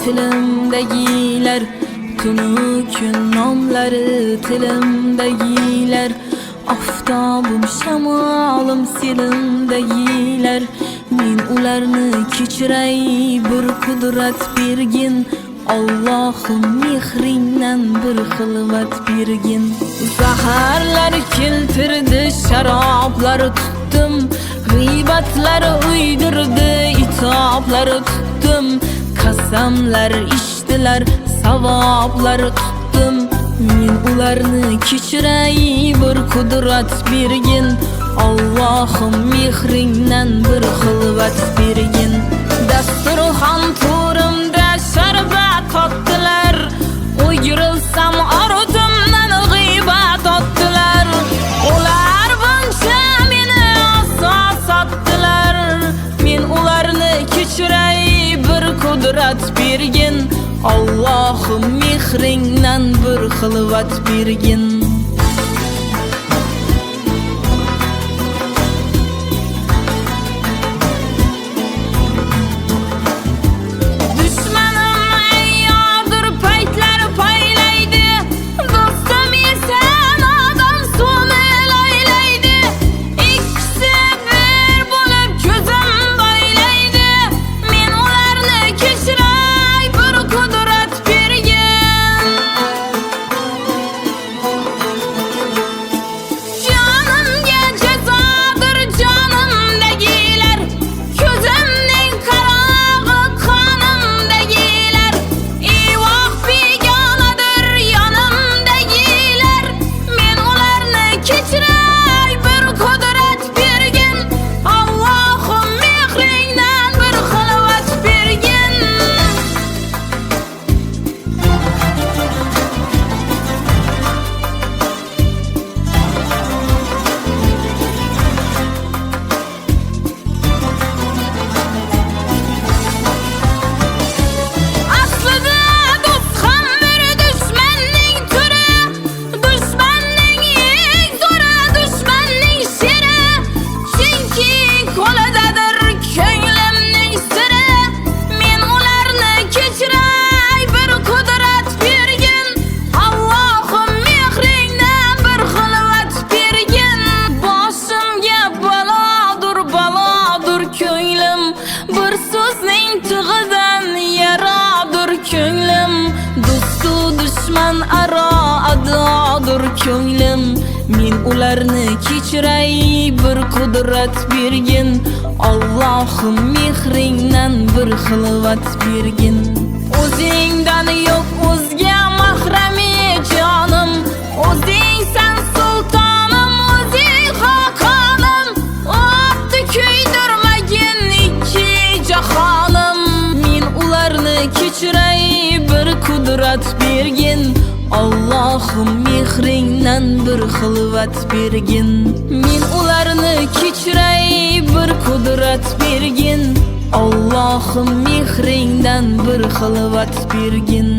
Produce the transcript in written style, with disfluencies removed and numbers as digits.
tilimdegiler, tunu gün nomları tilimdegiler. Aftabım şamalım silimdegiler, men ularni kechirey bir kudrat bergin. Allah'ım mehrinden bir xilvat bergin. Zaharlar keltirdi, şaraplar tuttum, g'iybatlar uydurdi, itoblar tuttum. Qasamlar ichdilar, savoblar tuttum. Men ularni kechirey bir kudrat bergin. Allah'ım mehrinden bir xilvat bergin. Dasturxon to'rimda sharbat totdilar, o'girilsam ardimdan g'iybat otdilar. Ular buncha meni oson sotdilar, men ularni kechirey bir kudrat bergin. Allah'ım mehrinden bir xilvat bergin. Düşman aro adadır ko'nglim. Men ularni kechirey bir kudrat bergin. Allohim mehringdan bir xilvat bergin. O'zingdan yo'q o'zga mahrami jonim, o'zingsan sultonim, o'zing xoqonim. O'tni kuydirmagin ikki jahonim. Men ularni kechirey bir kudrat bergin. Allohim mehringdan bir xilvat bergin. Men ularni kechirey bir kudrat bergin. Allohim mehringdan bir xilvat bergin.